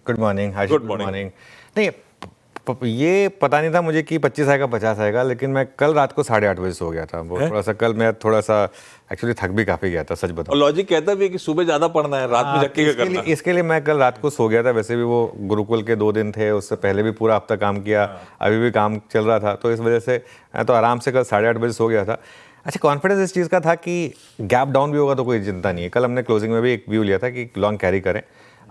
Good morning आशीष, Good good morning. Morning. नहीं, ये पता नहीं था मुझे कि 25 आएगा 50 आएगा, लेकिन मैं कल रात को 8:30 बजे सो गया था। वो थोड़ा सा कल मैं थोड़ा सा एक्चुअली थक भी काफ़ी गया था, सच और बताऊं। लॉजिक कहता भी है कि सुबह ज्यादा पढ़ना है, रात में जग के क्या करना है। इसके लिए मैं कल रात को सो गया था। वैसे भी वो गुरुकुल के 2 दिन थे, उससे पहले भी पूरा हफ्ता काम किया, अभी भी काम चल रहा था, तो इस वजह से मैं तो आराम से कल 8:30 बजे सो गया था। अच्छा, कॉन्फिडेंस इस चीज़ का था कि गैप डाउन भी होगा तो कोई चिंता नहीं है। कल हमने क्लोजिंग में भी एक व्यू लिया था कि लॉन्ग कैरी करें,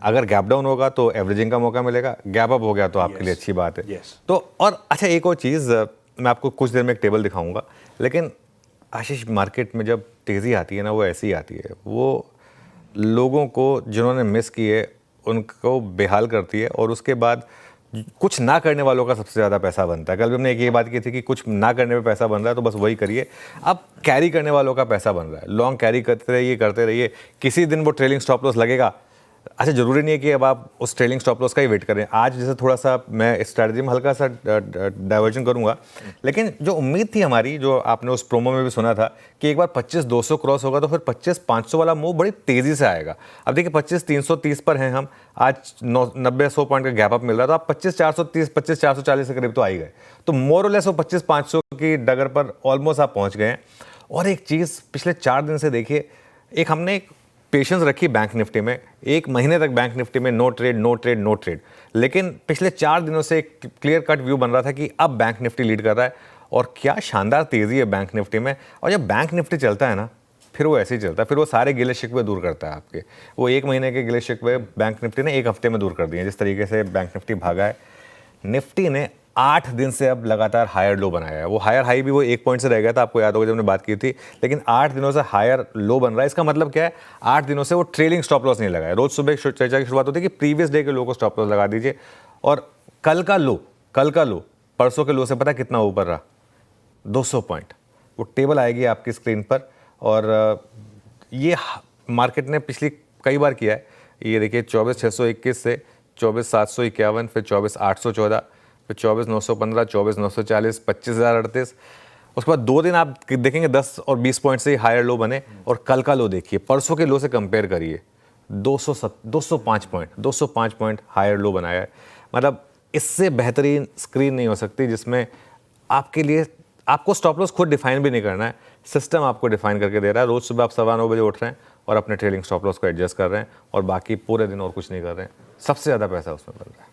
अगर गैप डाउन होगा तो एवरेजिंग का मौका मिलेगा, गैप अप हो गया तो आपके लिए अच्छी बात है। Yes. तो और अच्छा, एक और चीज़ मैं आपको कुछ देर में एक टेबल दिखाऊंगा, लेकिन आशीष, मार्केट में जब तेज़ी आती है ना, वो ऐसी आती है, वो लोगों को जिन्होंने मिस किए उनको बेहाल करती है, और उसके बाद कुछ ना करने वालों का सबसे ज़्यादा पैसा बनता है। कल भी हमने एक ये बात की थी कि कुछ ना करने पे पैसा बन रहा है, तो बस वही करिए। अब कैरी करने वालों का पैसा बन रहा है, लॉन्ग कैरी करते रहिए। किसी दिन वो ट्रेलिंग स्टॉप लॉस लगेगा। अच्छा, ज़रूरी नहीं है कि अब आप उस ट्रेलिंग स्टॉप लॉस का ही वेट करें। आज जैसे थोड़ा सा मैं स्ट्रैटेजी में हल्का सा डाइवर्जन करूंगा, लेकिन जो उम्मीद थी हमारी, जो आपने उस प्रोमो में भी सुना था कि एक बार 25,200 क्रॉस होगा तो फिर 25,500 वाला मूव बड़ी तेज़ी से आएगा। अब देखिए 25,330 पर हैं हम, आज 90-100 पॉइंट का गैप अप मिल रहा है, तो आप 25,430 25,440 के करीब तो आ ही गए। तो मोर और लेस वो 25,500 की डगर पर ऑलमोस्ट आप पहुँच गए हैं। और एक चीज़ पिछले 4 दिन से देखिए, एक हमने एक पेशेंस रखी बैंक निफ्टी में, 1 महीने तक बैंक निफ्टी में no trade no trade no trade, लेकिन पिछले 4 दिनों से एक क्लियर कट व्यू बन रहा था कि अब बैंक निफ्टी लीड कर रहा है। और क्या शानदार तेज़ी है बैंक निफ्टी में। और जब बैंक निफ्टी चलता है ना, फिर वो ऐसे ही चलता है, फिर वो सारे गिले शिकवे दूर करता है आपके। वो 1 महीने के गिले शिकवे बैंक निफ्टी ने 1 हफ्ते में दूर कर दिए। जिस तरीके से बैंक निफ्टी भागा है, निफ्टी ने 8 दिन से अब लगातार हायर लो बनाया है। वो हायर हाई भी वो 1 पॉइंट से रह गया था, आपको याद होगा जब हमने बात की थी, लेकिन 8 दिनों से हायर लो बन रहा है। इसका मतलब क्या है? 8 दिनों से वो ट्रेलिंग स्टॉप लॉस नहीं लगाया। रोज सुबह चर्चा की शुरुआत होती है कि प्रीवियस डे के लो को स्टॉप लॉस लगा दीजिए। और कल का लो परसों के लो से पता कितना ऊपर रहा? 200 पॉइंट। वो टेबल आएगी आपकी स्क्रीन पर, और ये मार्केट ने पिछली कई बार किया है। ये देखिए 24,621 से 24,751, फिर 24,814, फिर 24,915, 24,940, 25,038। उसके बाद 2 दिन आप देखेंगे 10 और 20 पॉइंट से ही हायर लो बने। और कल का लो देखिए, परसों के लो से कंपेयर करिए, 205 पॉइंट हायर लो बनाया है। मतलब इससे बेहतरीन स्क्रीन नहीं हो सकती, जिसमें आपके लिए आपको स्टॉप लॉस खुद डिफाइन भी नहीं करना है, सिस्टम आपको डिफाइन करके दे रहा है। रोज सुबह आप 9:15 बजे उठ रहे हैं और अपने ट्रेलिंग स्टॉप लॉस को एडजस्ट कर रहे हैं, और बाकी पूरे दिन और कुछ नहीं कर रहे हैं। सबसे ज़्यादा पैसा उसमें मिल रहा है।